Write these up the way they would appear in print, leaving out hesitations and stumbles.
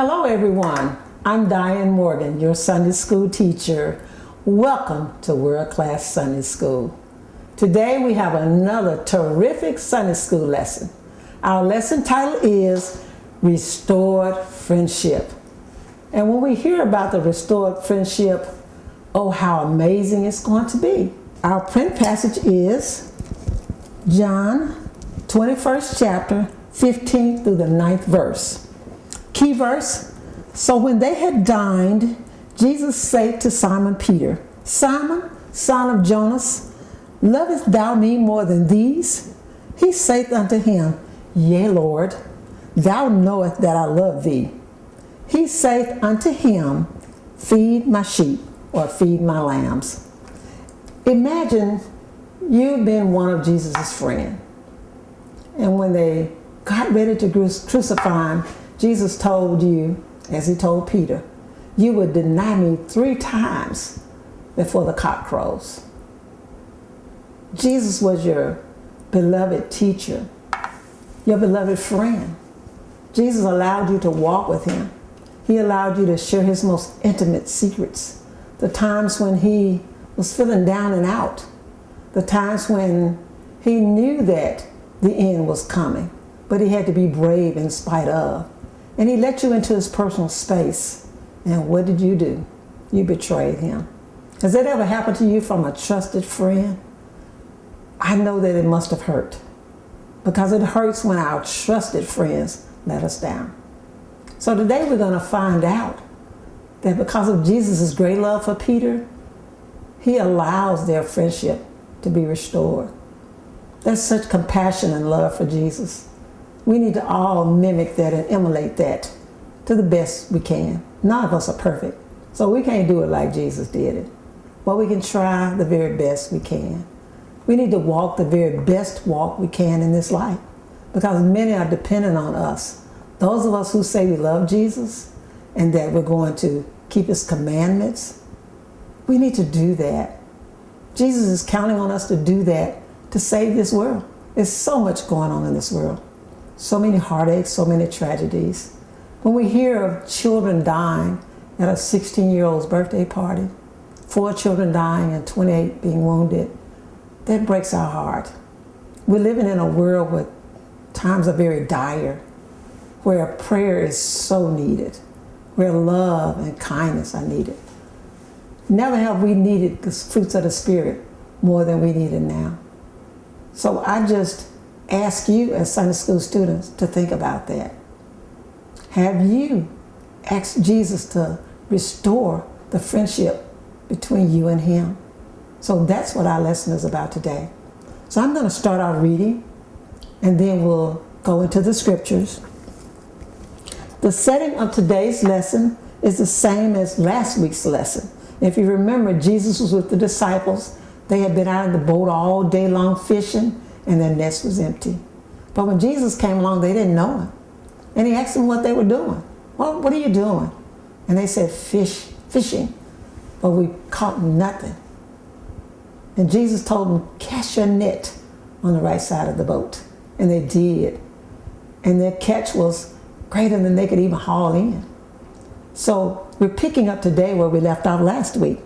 Hello everyone, I'm Diann Morgan, your Sunday school teacher. Welcome to World Class Sunday School. Today we have another terrific Sunday school lesson. Our lesson title is Restored Friendship. And when we hear about the restored friendship, oh how amazing it's going to be. Our print passage is John 21st chapter, 15th through the 9th verse. Key verse, so when they had dined, Jesus said to Simon Peter, Simon, son of Jonas, lovest thou me more than these? He saith unto him, Yea, Lord, thou knowest that I love thee. He saith unto him, Feed my sheep, or feed my lambs. Imagine you've been one of Jesus' friends. And when they got ready to crucify him, Jesus told you, as he told Peter, you would deny me 3 times before the cock crows. Jesus was your beloved teacher, your beloved friend. Jesus allowed you to walk with him. He allowed you to share his most intimate secrets. The times when he was feeling down and out. The times when he knew that the end was coming, but he had to be brave in spite of. And he let you into his personal space. And what did you do? You betrayed him. Has that ever happened to you from a trusted friend? I know that it must have hurt, because it hurts when our trusted friends let us down. So today we're going to find out that because of Jesus' great love for Peter, he allows their friendship to be restored. There's such compassion and love for Jesus. We need to all mimic that and emulate that to the best we can. None of us are perfect, so we can't do it like Jesus did it. But we can try the very best we can. We need to walk the very best walk we can in this life, because many are dependent on us. Those of us who say we love Jesus and that we're going to keep his commandments, we need to do that. Jesus is counting on us to do that to save this world. There's so much going on in this world. So many heartaches, so many tragedies. When we hear of children dying at a 16-year-old's birthday party, 4 children dying and 28 being wounded, that breaks our heart. We're living in a world where times are very dire, where prayer is so needed, where love and kindness are needed. Never have we needed the fruits of the Spirit more than we need it now. So I just ask you as Sunday school students to think about that. Have you asked Jesus to restore the friendship between you and him? So that's what our lesson is about today. So I'm going to start our reading, and then we'll go into the scriptures. The setting of today's lesson is the same as last week's lesson. If you remember, Jesus was with the disciples. They had been out in the boat all day long fishing, and their nest was empty. But when Jesus came along, they didn't know him. And he asked them what they were doing. Well, what are you doing? And they said, fishing. But we caught nothing. And Jesus told them, cast your net on the right side of the boat. And they did. And their catch was greater than they could even haul in. So we're picking up today where we left off last week.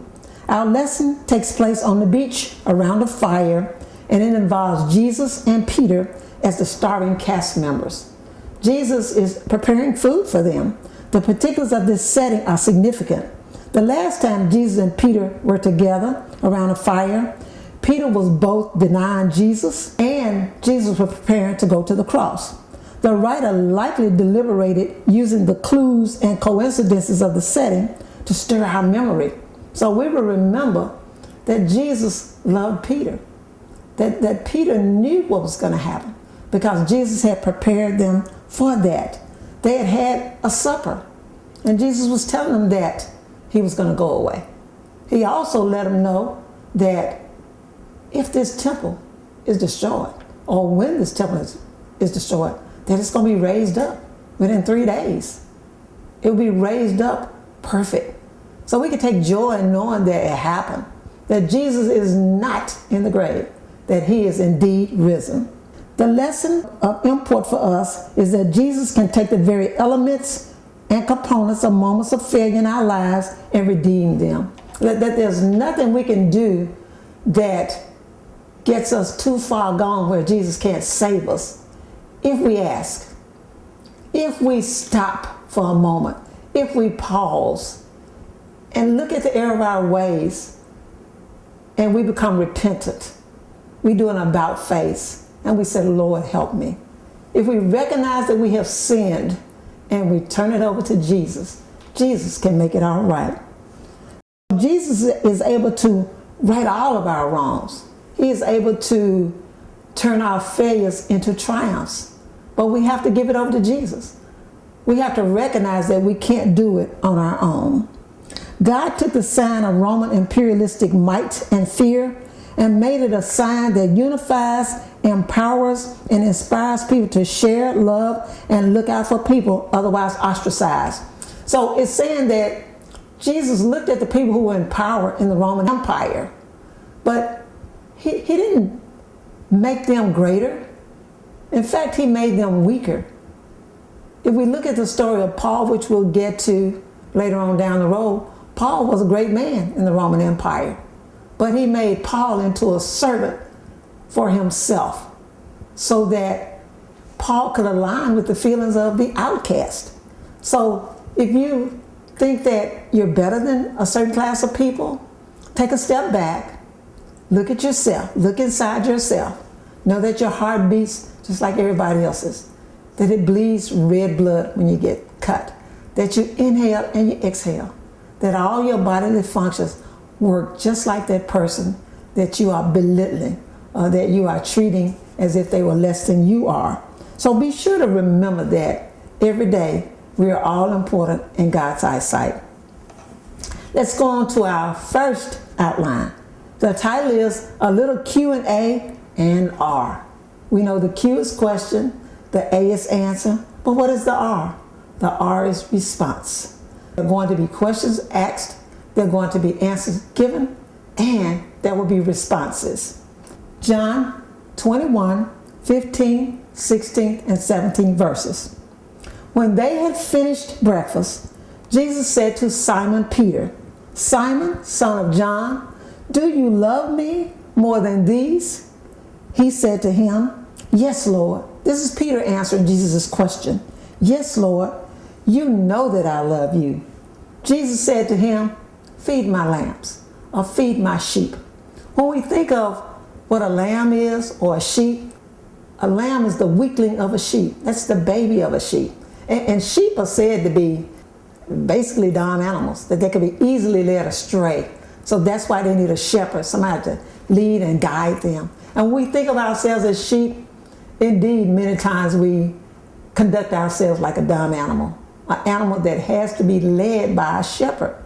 Our lesson takes place on the beach around a fire, and it involves Jesus and Peter as the starving cast members. Jesus is preparing food for them. The particulars of this setting are significant. The last time Jesus and Peter were together around a fire, Peter was both denying Jesus and Jesus was preparing to go to the cross. The writer likely deliberated using the clues and coincidences of the setting to stir our memory. So we will remember that Jesus loved Peter. That Peter knew what was going to happen, because Jesus had prepared them for that. They had had a supper, and Jesus was telling them that he was going to go away. He also let them know that if this temple is destroyed, or when this temple is destroyed, that it's going to be raised up within 3 days. It will be raised up perfect. So we can take joy in knowing that it happened, that Jesus is not in the grave, that he is indeed risen. The lesson of import for us is that Jesus can take the very elements and components of moments of failure in our lives and redeem them. That there's nothing we can do that gets us too far gone where Jesus can't save us. If we ask, if we stop for a moment, if we pause and look at the error of our ways and we become repentant, we do an about face and we say, Lord, help me. If we recognize that we have sinned and we turn it over to Jesus, Jesus can make it all right. Jesus is able to right all of our wrongs. He is able to turn our failures into triumphs. But we have to give it over to Jesus. We have to recognize that we can't do it on our own. God took the sign of Roman imperialistic might and fear and made it a sign that unifies, empowers, and inspires people to share, love, and look out for people otherwise ostracized. So it's saying that Jesus looked at the people who were in power in the Roman Empire, but he didn't make them greater. In fact, he made them weaker. If we look at the story of Paul, which we'll get to later on down the road, Paul was a great man in the Roman Empire, but he made Paul into a servant for himself so that Paul could align with the feelings of the outcast. So if you think that you're better than a certain class of people, take a step back, look at yourself, look inside yourself. Know that your heart beats just like everybody else's, that it bleeds red blood when you get cut, that you inhale and you exhale, that all your bodily functions work just like that person that you are belittling or that you are treating as if they were less than you are. So be sure to remember that every day we are all important in God's eyesight. Let's go on to our first outline. The title is A Little Q&A and R. We know the Q is question, the A is answer, but what is the R? The R is response. There are going to be questions asked, there are going to be answers given, and there will be responses. John 21, 15, 16, and 17 verses. When they had finished breakfast, Jesus said to Simon Peter, Simon, son of John, do you love me more than these? He said to him, yes, Lord. This is Peter answering Jesus' question. Yes, Lord, you know that I love you. Jesus said to him, feed my lambs, or feed my sheep. When we think of what a lamb is or a sheep, a lamb is the weakling of a sheep. That's the baby of a sheep. And sheep are said to be basically dumb animals, that they can be easily led astray. So that's why they need a shepherd, somebody to lead and guide them. And when we think of ourselves as sheep, indeed, many times we conduct ourselves like a dumb animal, an animal that has to be led by a shepherd.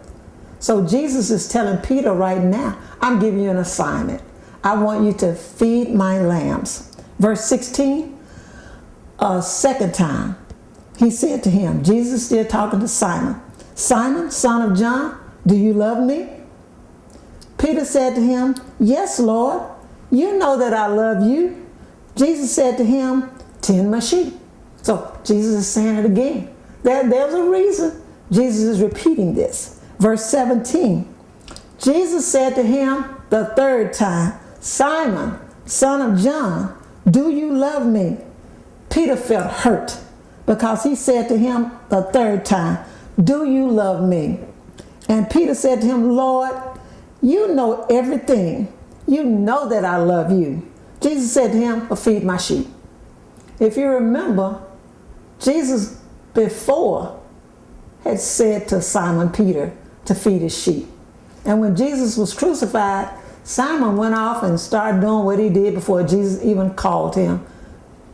So Jesus is telling Peter right now, I'm giving you an assignment. I want you to feed my lambs. Verse 16, a second time, he said to him, Jesus still talking to Simon, Simon, son of John, do you love me? Peter said to him, yes, Lord, you know that I love you. Jesus said to him, tend my sheep. So Jesus is saying it again. There's a reason Jesus is repeating this. Verse 17, Jesus said to him the third time, Simon, son of John, do you love me? Peter felt hurt because he said to him the third time, do you love me? And Peter said to him, Lord, you know everything. You know that I love you. Jesus said to him, feed my sheep. If you remember, Jesus before had said to Simon Peter to feed his sheep. And when Jesus was crucified, Simon went off and started doing what he did before Jesus even called him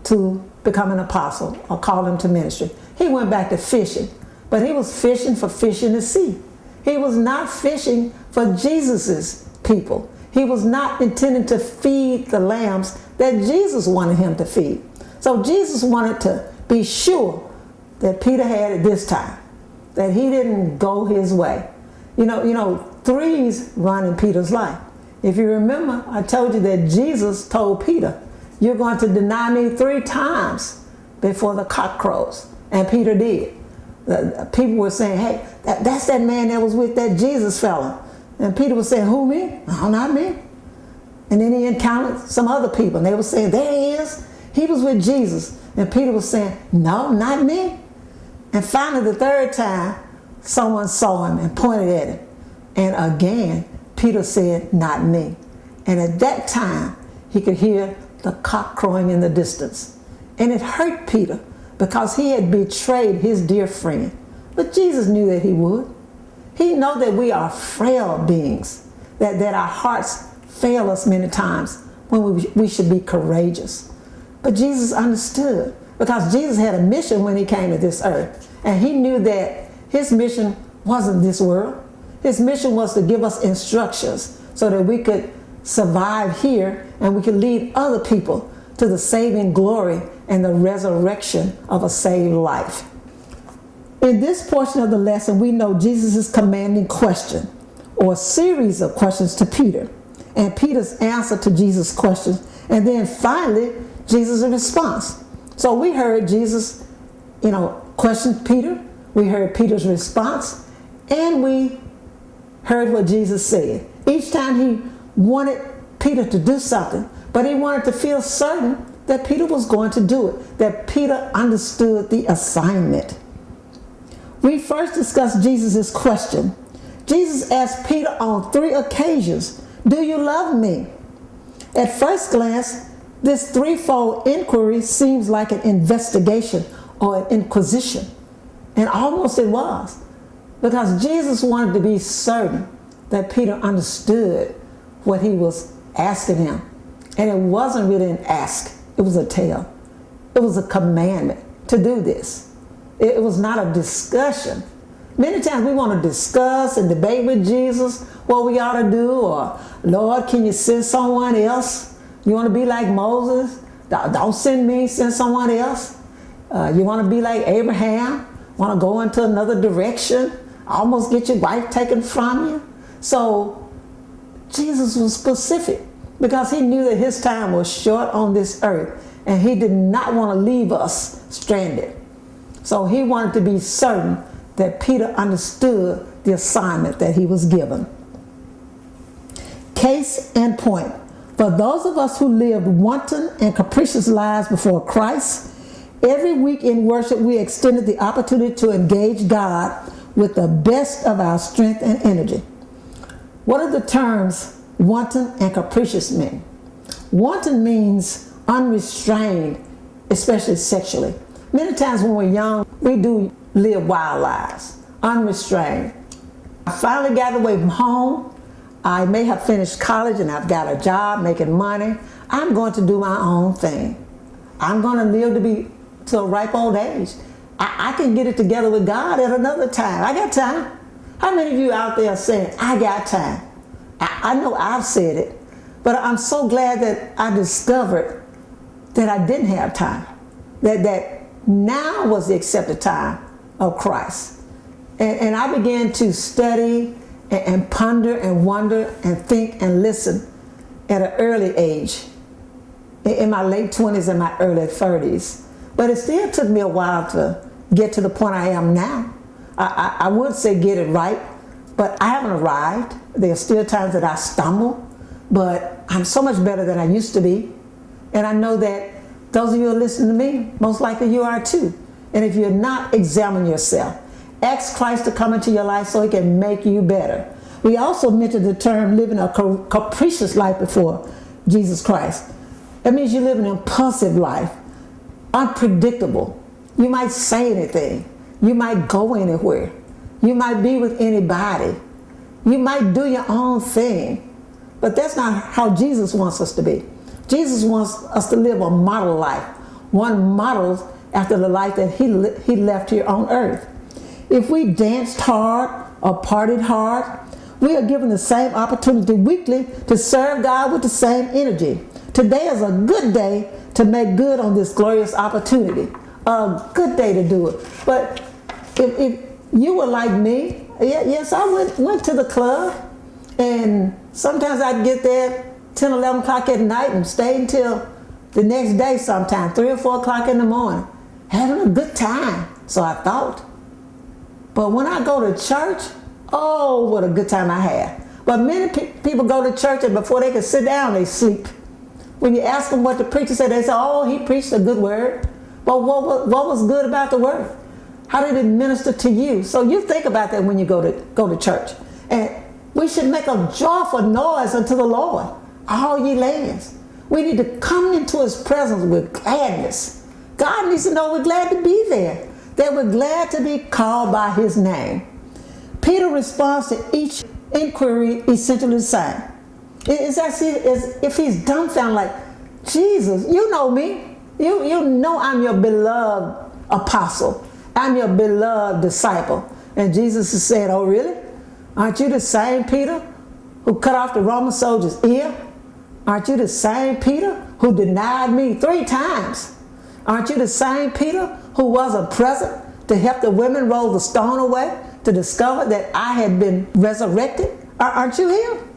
to become an apostle or called him to ministry. He went back to fishing, but he was fishing for fish in the sea. He was not fishing for Jesus's people. He was not intending to feed the lambs that Jesus wanted him to feed. So Jesus wanted to be sure that Peter had it this time, that he didn't go his way. You know, threes run in Peter's life. If you remember, I told you that Jesus told Peter, you're going to deny me 3 times before the cock crows. And Peter did. People were saying, hey, that's that man that was with that Jesus fella. And Peter was saying, who, me? No, not me. And then he encountered some other people, and they were saying, there he is. He was with Jesus. And Peter was saying, no, not me. And finally, the third time, someone saw him and pointed at him. And again, Peter said, not me. And at that time, he could hear the cock crowing in the distance. And it hurt Peter because he had betrayed his dear friend. But Jesus knew that he would. He knows that we are frail beings, that our hearts fail us many times when we should be courageous. But Jesus understood, because Jesus had a mission when he came to this earth. And he knew that his mission wasn't this world. His mission was to give us instructions so that we could survive here and we could lead other people to the saving glory and the resurrection of a saved life. In this portion of the lesson, we know Jesus' commanding question, or a series of questions to Peter, and Peter's answer to Jesus' questions, and then finally, Jesus' response. So we heard Jesus, question Peter, we heard Peter's response, and we heard what Jesus said. Each time he wanted Peter to do something, but he wanted to feel certain that Peter was going to do it, that Peter understood the assignment. We first discussed Jesus' question. Jesus asked Peter on 3 occasions, do you love me? At first glance, this threefold inquiry seems like an investigation or an inquisition. And almost it was. Because Jesus wanted to be certain that Peter understood what he was asking him. And it wasn't really an ask, it was a tell. It was a commandment to do this. It was not a discussion. Many times we want to discuss and debate with Jesus what we ought to do, or Lord, can you send someone else? You want to be like Moses? Don't send me, send someone else. You want to be like Abraham? Want to go into another direction? Almost get your wife taken from you? So Jesus was specific because he knew that his time was short on this earth and he did not want to leave us stranded. So he wanted to be certain that Peter understood the assignment that he was given. Case in point. For those of us who lived wanton and capricious lives before Christ, every week in worship we extended the opportunity to engage God with the best of our strength and energy. What are the terms wanton and capricious mean? Wanton means unrestrained, especially sexually. Many times when we're young, we do live wild lives, unrestrained. I finally got away from home. I may have finished college and I've got a job making money. I'm going to do my own thing. I'm going to live to a ripe old age. I can get it together with God at another time. I got time. How many of you out there are saying, I got time? I know I've said it, but I'm so glad that I discovered that I didn't have time. That now was the accepted time of Christ. And I began to study and ponder and wonder and think and listen at an early age, in my late 20s and my early 30s. But it still took me a while to get to the point I am now. I would say get it right, but I haven't arrived. There are still times that I stumble, but I'm so much better than I used to be. And I know that those of you who are listening to me, most likely you are too. And if you're not, examine yourself. Ask Christ to come into your life so he can make you better. We also mentioned the term living a capricious life before Jesus Christ. That means you live an impulsive life, unpredictable. You might say anything. You might go anywhere. You might be with anybody. You might do your own thing. But that's not how Jesus wants us to be. Jesus wants us to live a model life, one modeled after the life that he left here on earth. If we danced hard or partied hard, we are given the same opportunity weekly to serve God with the same energy. Today is a good day to make good on this glorious opportunity. A good day to do it. But if you were like me, yes, I went to the club, and sometimes I'd get there 10, 11 o'clock at night and stay until the next day sometime, 3 or 4 o'clock in the morning, having a good time, so I thought. But when I go to church, oh, what a good time I have. But many people go to church and before they can sit down, they sleep. When you ask them what the preacher said, they say, oh, he preached a good word. But what was good about the word? How did it minister to you? So you think about that when you go to church. And we should make a joyful noise unto the Lord, all ye lands. We need to come into his presence with gladness. God needs to know we're glad to be there, that we're glad to be called by his name. Peter's response to each inquiry essentially the same. It's as if he's dumbfounded, like, Jesus, you know me. You know I'm your beloved apostle. I'm your beloved disciple. And Jesus is saying, oh, really? Aren't you the same Peter who cut off the Roman soldier's ear? Aren't you the same Peter who denied me 3 times? Aren't you the same Peter who wasn't present to help the women roll the stone away to discover that I had been resurrected? Aren't you him?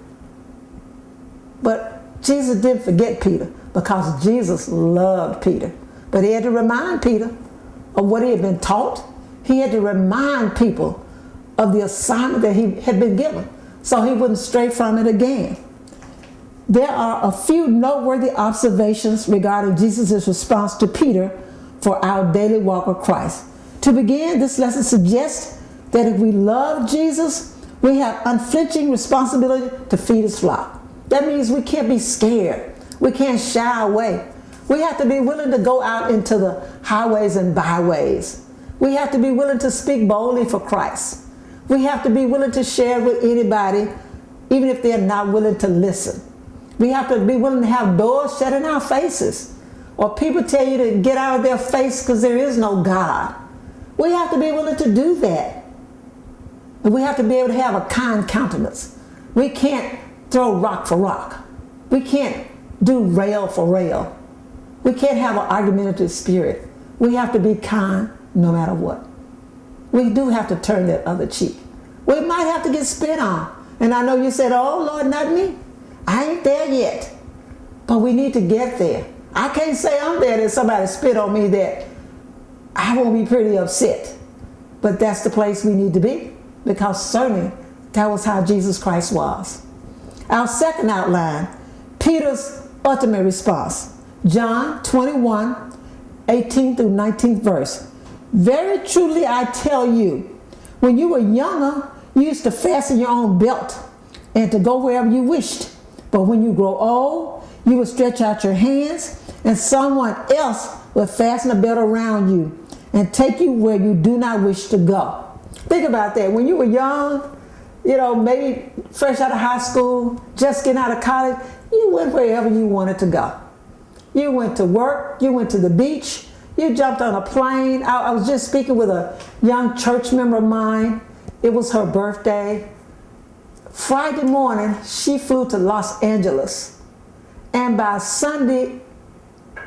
But Jesus didn't forget Peter because Jesus loved Peter. But he had to remind Peter of what he had been taught. He had to remind people of the assignment that he had been given so he wouldn't stray from it again. There are a few noteworthy observations regarding Jesus' response to Peter for our daily walk with Christ. To begin, this lesson suggests that if we love Jesus, we have unflinching responsibility to feed his flock. That means we can't be scared. We can't shy away. We have to be willing to go out into the highways and byways. We have to be willing to speak boldly for Christ. We have to be willing to share with anybody, even if they're not willing to listen. We have to be willing to have doors shut in our faces. Or people tell you to get out of their face because there is no God. We have to be willing to do that. And we have to be able to have a kind countenance. We can't throw rock for rock. We can't do rail for rail. We can't have an argumentative spirit. We have to be kind no matter what. We do have to turn that other cheek. We might have to get spit on. And I know you said, oh, Lord, not me. I ain't there yet. But we need to get there. I can't say I'm there that somebody spit on me that I won't be pretty upset. But that's the place we need to be, because certainly that was how Jesus Christ was. Our second outline, Peter's ultimate response. John 21, 18 through 19th verse. Very truly I tell you, when you were younger, you used to fasten your own belt and to go wherever you wished. But when you grow old, you will stretch out your hands and someone else will fasten a belt around you and take you where you do not wish to go. Think about that. When you were young, maybe fresh out of high school, just getting out of college, you went wherever you wanted to go. You went to work, you went to the beach, you jumped on a plane. I was just speaking with a young church member of mine. It was her birthday. Friday morning, she flew to Los Angeles. And by Sunday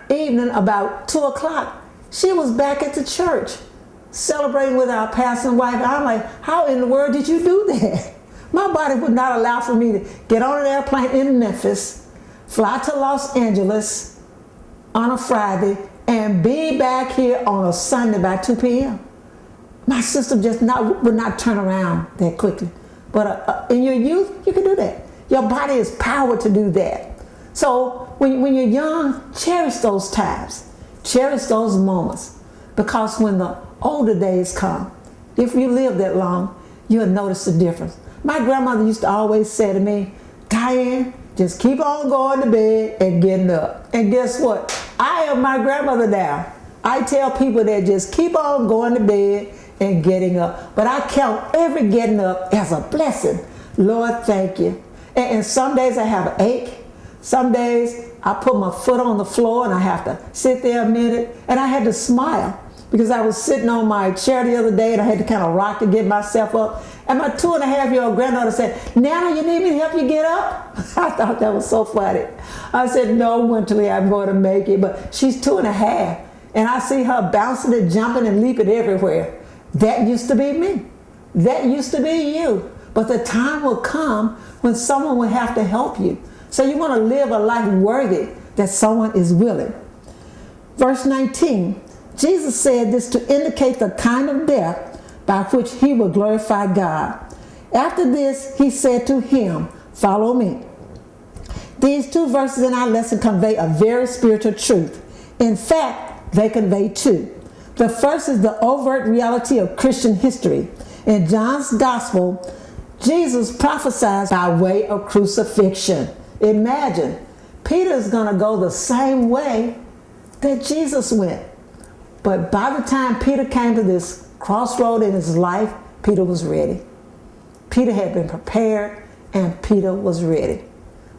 evening, about 2 o'clock, she was back at the church celebrating with our passing wife. I'm like, how in the world did you do that? My body would not allow for me to get on an airplane in Memphis, fly to Los Angeles on a Friday, and be back here on a Sunday by 2 p.m. My system just would not turn around that quickly. But in your youth, you can do that. Your body is powered to do that. So when you're young, cherish those times. Cherish those moments. Because when the older days come, if you live that long, you'll notice the difference. My grandmother used to always say to me, Diann, just keep on going to bed and getting up. And guess what? I am my grandmother now. I tell people that just keep on going to bed and getting up. But I count every getting up as a blessing. Lord, thank you. And some days I have an ache. Some days I put my foot on the floor and I have to sit there a minute. And I had to smile because I was sitting on my chair the other day and I had to kind of rock to get myself up. And my 2.5-year-old granddaughter said, Nana, you need me to help you get up? I thought that was so funny. I said, no, Winterly, I'm going to make it. But she's 2.5. And I see her bouncing and jumping and leaping everywhere. That used to be me. That used to be you. But the time will come when someone will have to help you. So you want to live a life worthy that someone is willing. Verse 19, Jesus said this to indicate the kind of death by which he would glorify God. After this, he said to him, "Follow me." These two verses in our lesson convey a very spiritual truth. In fact, they convey two. The first is the overt reality of Christian history. In John's Gospel, Jesus prophesies by way of crucifixion. Imagine, Peter is going to go the same way that Jesus went. But by the time Peter came to this crossroad in his life, Peter was ready. Peter had been prepared, and Peter was ready.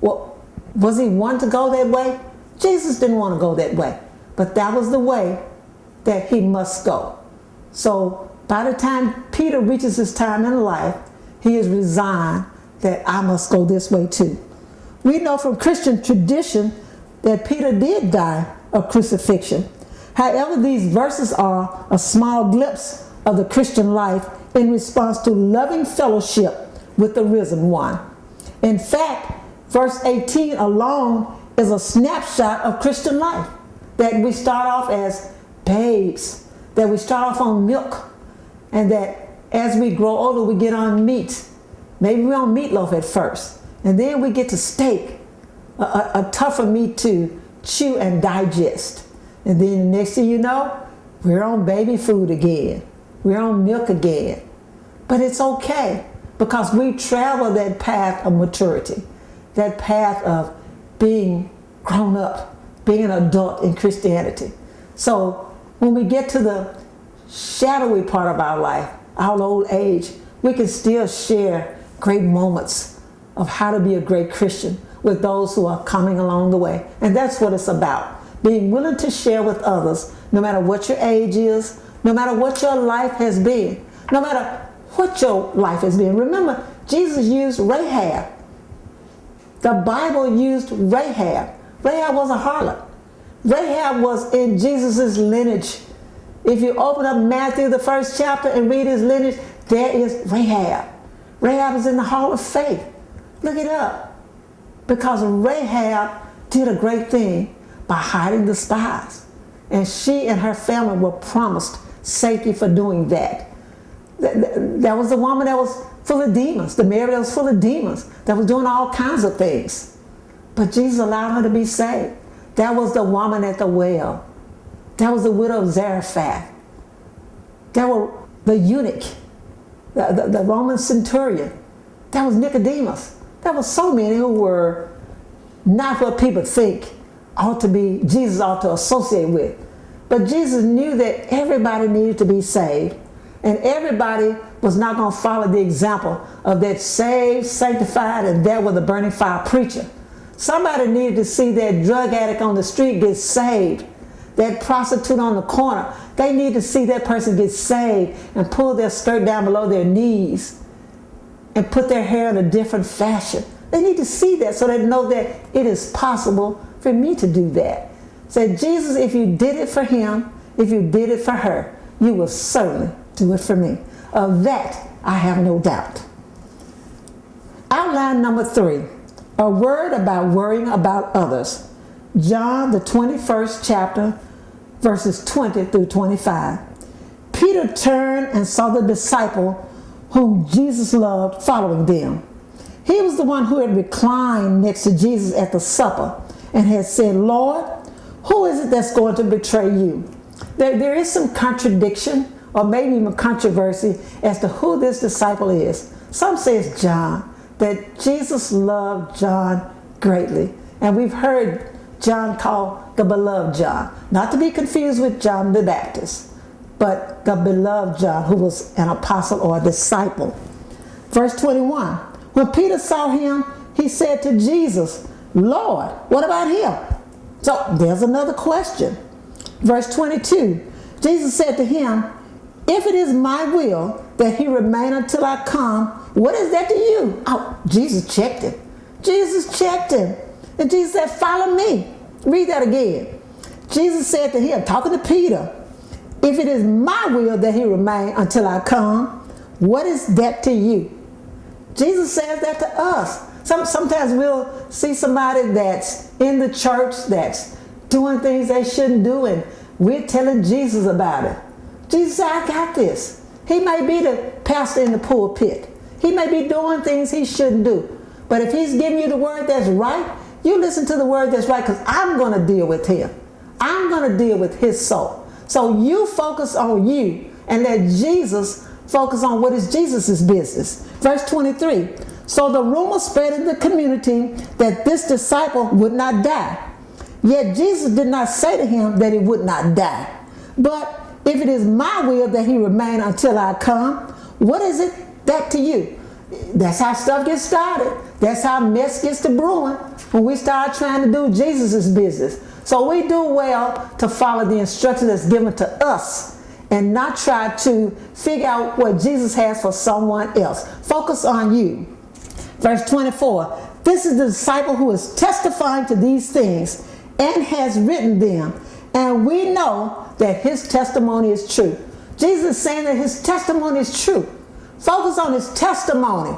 Well, was he one to go that way? Jesus didn't want to go that way, but that was the way that he must go. So by the time Peter reaches his time in life, he is resigned that I must go this way too. We know from Christian tradition that Peter did die of crucifixion. However, these verses are a small glimpse of the Christian life in response to loving fellowship with the risen one. In fact, verse 18 alone is a snapshot of Christian life. That we start off as babes, that we start off on milk, and that as we grow older, we get on meat. Maybe we're on meatloaf at first, and then we get to steak, a tougher meat to chew and digest. And then the next thing you know, we're on baby food again. We're on milk again. But it's okay, because we travel that path of maturity, that path of being grown up, being an adult in Christianity. So when we get to the shadowy part of our life, our old age, we can still share great moments of how to be a great Christian with those who are coming along the way. And that's what it's about. Being willing to share with others, no matter what your age is, no matter what your life has been, no matter what your life has been. Remember, Jesus used Rahab. The Bible used Rahab. Rahab was a harlot. Rahab was in Jesus' lineage. If you open up Matthew, the first chapter, and read his lineage, there is Rahab. Rahab is in the hall of faith. Look it up. Because Rahab did a great thing by hiding the spies. And she and her family were promised safety for doing that. That was the woman that was full of demons. The Mary that was full of demons, that was doing all kinds of things. But Jesus allowed her to be saved. That was the woman at the well. That was the widow of Zarephath. That was the eunuch, the Roman centurion. That was Nicodemus. There were so many who were not what people think Jesus ought to associate with. But Jesus knew that everybody needed to be saved, and everybody was not going to follow the example of that saved, sanctified, and there with a burning fire preacher. Somebody needed to see that drug addict on the street get saved, that prostitute on the corner. They need to see that person get saved and pull their skirt down below their knees and put their hair in a different fashion. They need to see that so they know that it is possible for me to do that. Say, Jesus, if you did it for him, if you did it for her, you will certainly do it for me. Of that, I have no doubt. Outline number 3, a word about worrying about others. John, the 21st chapter, verses 20 through 25. Peter turned and saw the disciple whom Jesus loved following them. He was the one who had reclined next to Jesus at the supper and had said, "Lord, who is it that's going to betray you?" There is some contradiction or maybe even controversy as to who this disciple is. Some say it's John, that Jesus loved John greatly. And we've heard John called the beloved John, not to be confused with John the Baptist, but the beloved John, who was an apostle or a disciple. Verse 21, when Peter saw him, he said to Jesus, "Lord, what about him?" So there's another question. Verse 22, Jesus said to him, "If it is my will that he remain until I come, what is that to you?" Oh, Jesus checked him. Jesus checked him. And Jesus said, "Follow me." Read that again. Jesus said to him, talking to Peter, "If it is my will that he remain until I come, what is that to you?" Jesus says that to us. Sometimes we'll see somebody that's in the church that's doing things they shouldn't do, and we're telling Jesus about it. Jesus said, "I got this." He may be the pastor in the pulpit. He may be doing things he shouldn't do. But if he's giving you the word that's right, you listen to the word that's right, because I'm going to deal with him. I'm going to deal with his soul. So you focus on you and let Jesus focus on what is Jesus' business. Verse 23. So the rumor spread in the community that this disciple would not die. Yet Jesus did not say to him that he would not die. But if it is my will that he remain until I come, what is it that to you? That's how stuff gets started. That's how mess gets to brewing when we start trying to do Jesus' business. So we do well to follow the instruction that's given to us and not try to figure out what Jesus has for someone else. Focus on you. Verse 24. This is the disciple who is testifying to these things and has written them. And we know that his testimony is true. Jesus is saying that his testimony is true. Focus on his testimony,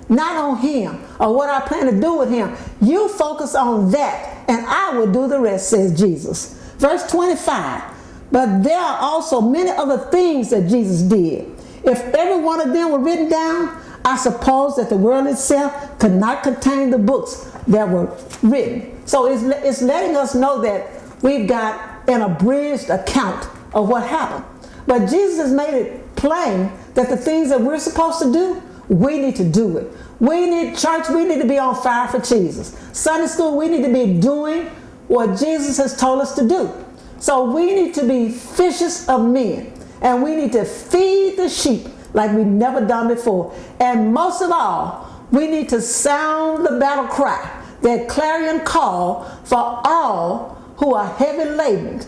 not on him or what I plan to do with him. You focus on that, and I will do the rest, says Jesus. Verse 25. But there are also many other things that Jesus did. If every one of them were written down, I suppose that the world itself could not contain the books that were written. So it's letting us know that we've got an abridged account of what happened. But Jesus has made it plain that the things that we're supposed to do, we need to do it. We need church, we need to be on fire for Jesus. Sunday school, we need to be doing what Jesus has told us to do. So we need to be fishers of men, and we need to feed the sheep like we've never done before. And most of all, we need to sound the battle cry, that clarion call for all who are heavy laden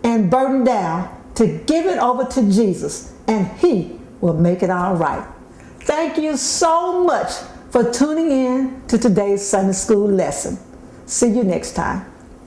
and burdened down, to give it over to Jesus, and he will make it all right. Thank you so much for tuning in to today's Sunday school lesson. See you next time.